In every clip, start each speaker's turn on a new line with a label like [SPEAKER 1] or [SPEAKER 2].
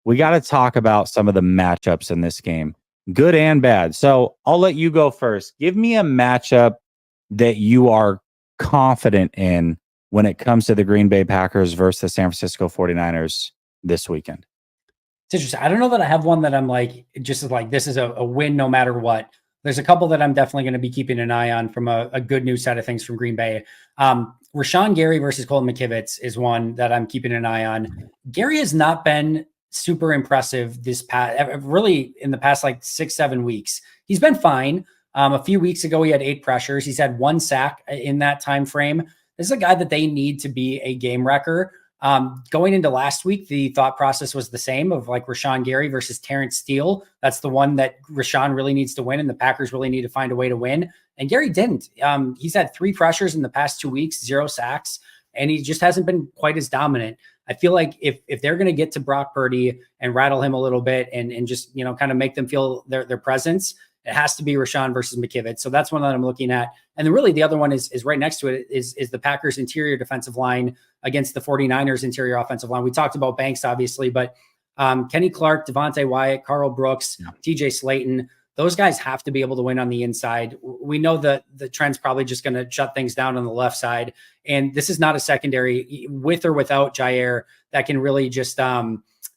[SPEAKER 1] we got to talk about some of the matchups in this game, good and bad. So I'll let you go first. Give me a matchup that you are confident in when it comes to the Green Bay Packers versus the San Francisco 49ers this weekend.
[SPEAKER 2] It's interesting. I don't know that I have one that I'm like, just like, this is a win no matter what. There's a couple that I'm definitely going to be keeping an eye on from a good news side of things from Green Bay. Rashawn Gary versus Colton McKivitz is one that I'm keeping an eye on. Gary has not been super impressive this past, really in the past like 6-7 weeks. He's been fine. A few weeks ago, he had 8 pressures. He's had 1 sack in that time frame. This is a guy that they need to be a game wrecker. Going into last week, the thought process was the same of like Rashawn Gary versus Terrence Steele. That's the one that Rashawn really needs to win, and the Packers really need to find a way to win. And Gary didn't. He's had 3 pressures in the past 2 weeks, 0 sacks, and he just hasn't been quite as dominant. I feel like if they're going to get to Brock Purdy and rattle him a little bit and just, kind of make them feel their presence, it has to be Rashawn versus McKivitz. So that's one that I'm looking at. And then really the other one is right next to it is the Packers interior defensive line against the 49ers interior offensive line. We talked about Banks, obviously, but Kenny Clark, Devontae Wyatt, Carl Brooks, TJ Slayton, those guys have to be able to win on the inside. We know that the trend's probably just going to shut things down on the left side. And this is not a secondary with or without Jair that can really just,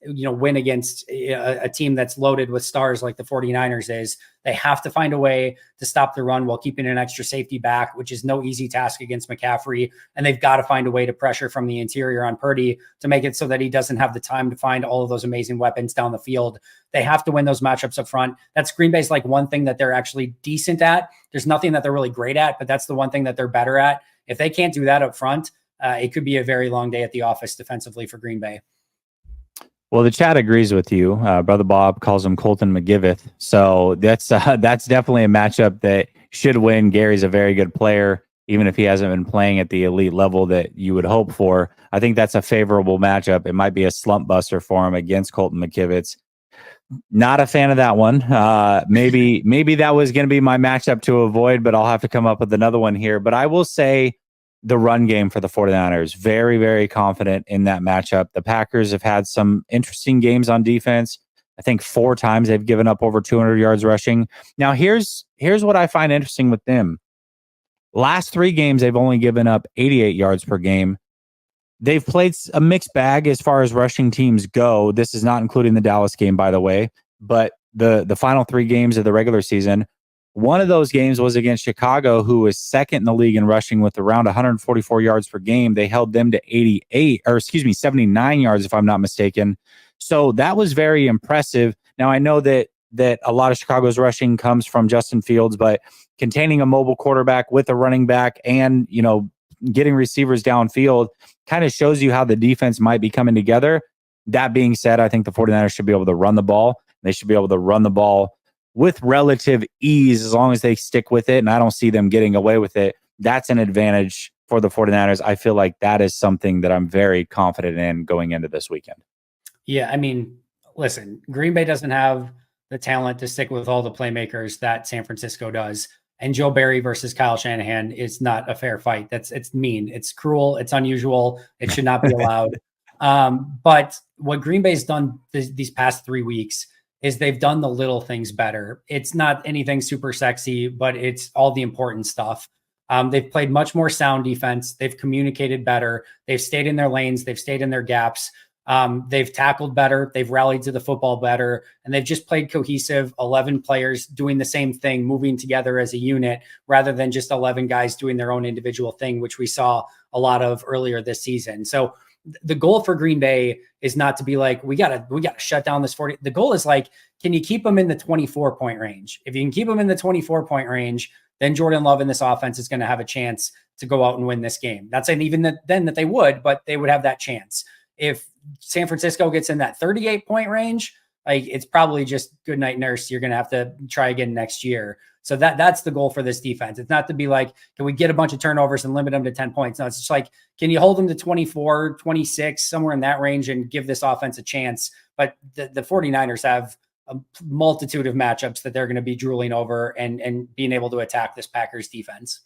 [SPEAKER 2] win against a team that's loaded with stars like the 49ers is. They have to find a way to stop the run while keeping an extra safety back, which is no easy task against McCaffrey. And they've got to find a way to pressure from the interior on Purdy to make it so that he doesn't have the time to find all of those amazing weapons down the field. They have to win those matchups up front. That's Green Bay's like one thing that they're actually decent at. There's nothing that they're really great at, but that's the one thing that they're better at. If they can't do that up front, it could be a very long day at the office defensively for Green Bay.
[SPEAKER 1] Well, the chat agrees with you. Brother Bob calls him Colton McGiveth. So that's definitely a matchup that should win. Gary's a very good player, even if he hasn't been playing at the elite level that you would hope for. I think that's a favorable matchup. It might be a slump buster for him against Colton McKivitz. Not a fan of that one. Maybe that was going to be my matchup to avoid, but I'll have to come up with another one here. But I will say the run game for the 49ers, very, very confident in that matchup. The Packers have had some interesting games on defense. I think 4 times they've given up over 200 yards rushing. Now, here's what I find interesting with them. Last 3 games, they've only given up 88 yards per game. They've played a mixed bag as far as rushing teams go. This is not including the Dallas game, by the way. But the final 3 games of the regular season, one of those games was against Chicago, who was second in the league in rushing with around 144 yards per game. They held them to 79 yards, if I'm not mistaken. So that was very impressive. Now, I know that a lot of Chicago's rushing comes from Justin Fields, but containing a mobile quarterback with a running back and, getting receivers downfield kind of shows you how the defense might be coming together. That being said, I think the 49ers should be able to run the ball. They should be able to run the ball with relative ease as long as they stick with it, and I don't see them getting away with it. That's an advantage for the 49ers. I feel like that is something that I'm very confident in going into this weekend.
[SPEAKER 2] Yeah, I mean, listen, Green Bay doesn't have the talent to stick with all the playmakers that San Francisco does. And Joe Barry versus Kyle Shanahan is not a fair fight. It's mean. It's cruel. It's unusual. It should not be allowed. But what Green Bay's done these past 3 weeks is they've done the little things better. It's not anything super sexy, but it's all the important stuff. They've played much more sound defense. They've communicated better. They've stayed in their lanes. They've stayed in their gaps. They've tackled better. They've rallied to the football better. And they've just played cohesive, 11 players doing the same thing, moving together as a unit, rather than just 11 guys doing their own individual thing, which we saw a lot of earlier this season. So the goal for Green Bay is not to be like, we gotta shut down this 40. The goal is like, can you keep them in the 24-point range? If you can keep them in the 24-point range, then Jordan Love in this offense is going to have a chance to go out and win this game. Not saying even then that they would, but they would have that chance. If San Francisco gets in that 38-point range, like, it's probably just good night nurse. You're going to have to try again next year. So that's the goal for this defense. It's not to be like, can we get a bunch of turnovers and limit them to 10 points? No, it's just like, can you hold them to 24, 26, somewhere in that range and give this offense a chance? But the 49ers have a multitude of matchups that they're going to be drooling over and being able to attack this Packers defense.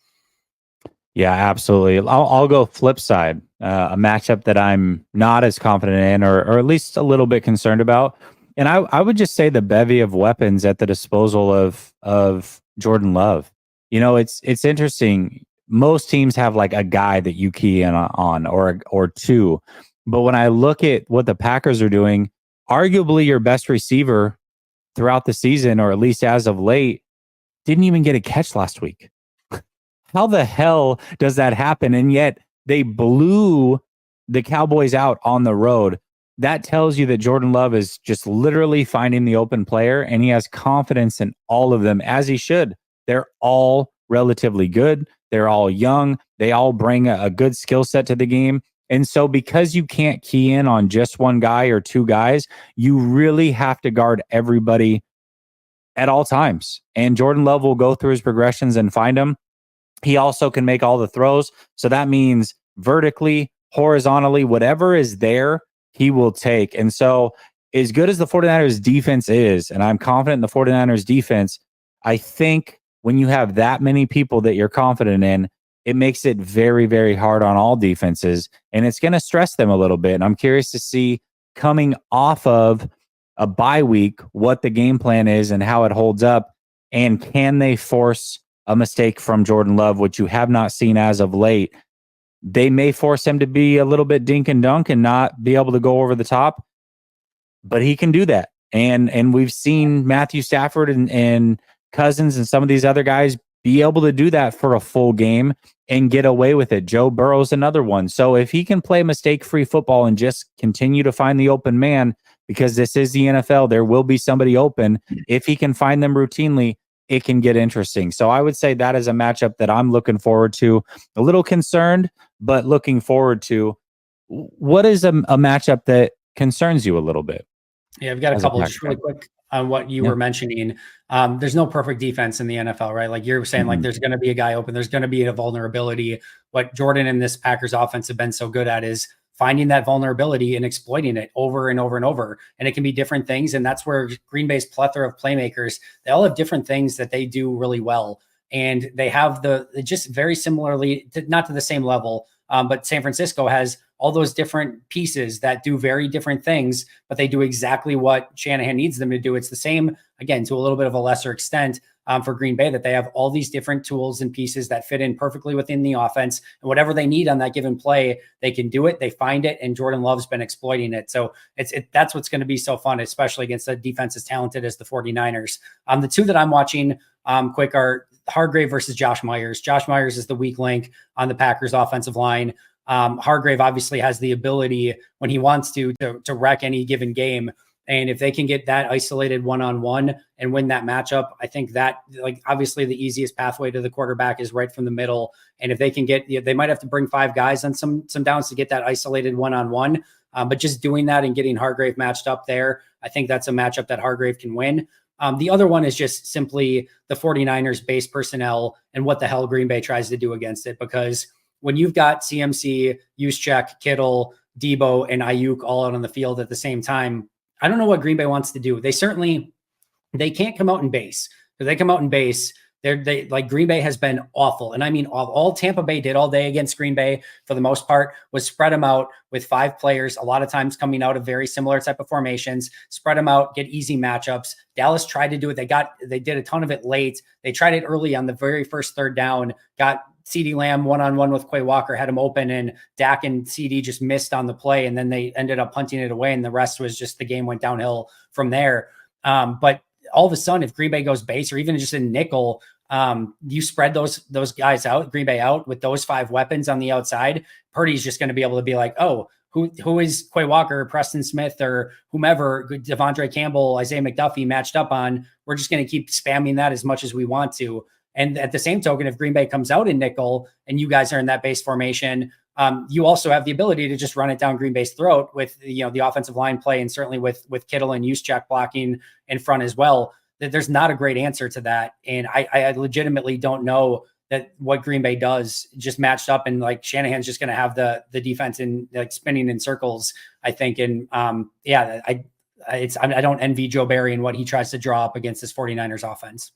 [SPEAKER 1] Yeah, absolutely. I'll go flip side. A matchup that I'm not as confident in, or at least a little bit concerned about. And I would just say the bevy of weapons at the disposal of Jordan Love. You know, it's interesting. Most teams have like a guy that you key in on, or two. But when I look at what the Packers are doing, arguably your best receiver throughout the season, or at least as of late, didn't even get a catch last week. How the hell does that happen? And yet they blew the Cowboys out on the road. That tells you that Jordan Love is just literally finding the open player, and he has confidence in all of them, as he should. They're all relatively good. They're all young. They all bring a good skill set to the game. And so, because you can't key in on just one guy or two guys, you really have to guard everybody at all times. And Jordan Love will go through his progressions and find them. He also can make all the throws. So that means vertically, horizontally, whatever is there, he will take. And so, as good as the 49ers defense is, and I'm confident in the 49ers defense, I think when you have that many people that you're confident in, it makes it very, very hard on all defenses. And it's going to stress them a little bit. And I'm curious to see, coming off of a bye week, what the game plan is and how it holds up. And can they force a mistake from Jordan Love, which you have not seen as of late? They may force him to be a little bit dink and dunk and not be able to go over the top, but he can do that. And we've seen Matthew Stafford and Cousins and some of these other guys be able to do that for a full game and get away with it. Joe Burrow's another one. So if he can play mistake-free football and just continue to find the open man, because this is the NFL, there will be somebody open. If he can find them routinely, it can get interesting. So I would say that is a matchup that I'm looking forward to. A little concerned, but looking forward to. What is a matchup that concerns you a little bit?
[SPEAKER 2] Yeah, I've got a
[SPEAKER 1] As a
[SPEAKER 2] couple
[SPEAKER 1] Packer
[SPEAKER 2] just really
[SPEAKER 1] fan?
[SPEAKER 2] quick on what you
[SPEAKER 1] Yeah.
[SPEAKER 2] were mentioning. There's no perfect defense in the NFL, right? Like you're saying, like
[SPEAKER 1] Mhm.
[SPEAKER 2] there's going to be a guy open, there's going to be a vulnerability. What Jordan and this Packers offense have been so good at is finding that vulnerability and exploiting it over and over and over. And it can be different things. And that's where Green Bay's plethora of playmakers, they all have different things that they do really well. And they have the just very similarly, not to the same level, but San Francisco has all those different pieces that do very different things, but they do exactly what Shanahan needs them to do. It's the same, again, to a little bit of a lesser extent for Green Bay, that they have all these different tools and pieces that fit in perfectly within the offense. And whatever they need on that given play, they can do it, they find it, and Jordan Love's been exploiting it. So that's what's going to be so fun, especially against a defense as talented as the 49ers. The two that I'm watching quick are Hargrave versus Josh Myers. Josh Myers is the weak link on the Packers offensive line. Hargrave obviously has the ability when he wants to wreck any given game. And if they can get that isolated one-on-one and win that matchup, I think that, like, obviously the easiest pathway to the quarterback is right from the middle. And if they can get, they might have to bring five guys on some downs to get that isolated one-on-one. But just doing that and getting Hargrave matched up there, I think that's a matchup that Hargrave can win. The other one is just simply the 49ers base personnel and what the hell Green Bay tries to do against it. Because when you've got CMC, Juszczyk, Kittle, Debo, and Ayuk all out on the field at the same time, I don't know what Green Bay wants to do. They can't come out in base. If they come out in base, they like Green Bay has been awful. And I mean, all Tampa Bay did all day against Green Bay for the most part was spread them out with five players, a lot of times coming out of very similar type of formations, spread them out, get easy matchups. Dallas tried to do it. They did a ton of it late. They tried it early on the very first third down, got CeeDee Lamb one-on-one with Quay Walker, had him open, and Dak and CD just missed on the play. And then they ended up punting it away. And the rest was just the game went downhill from there. But all of a sudden, if Green Bay goes base or even just in nickel, you spread those guys out, Green Bay out with those five weapons on the outside. Purdy's just going to be able to be like, oh, who is Quay Walker, Preston Smith, or whomever, Devondre Campbell, Isaiah McDuffie matched up on? We're just going to keep spamming that as much as we want to. And at the same token, if Green Bay comes out in nickel and you guys are in that base formation, you also have the ability to just run it down Green Bay's throat with the offensive line play, and certainly with Kittle and Juszczyk blocking in front as well. There's not a great answer to that, and I legitimately don't know that what Green Bay does just matched up, and like Shanahan's just going to have the defense in like spinning in circles, I think. And I don't envy Joe Barry and what he tries to draw up against this 49ers offense.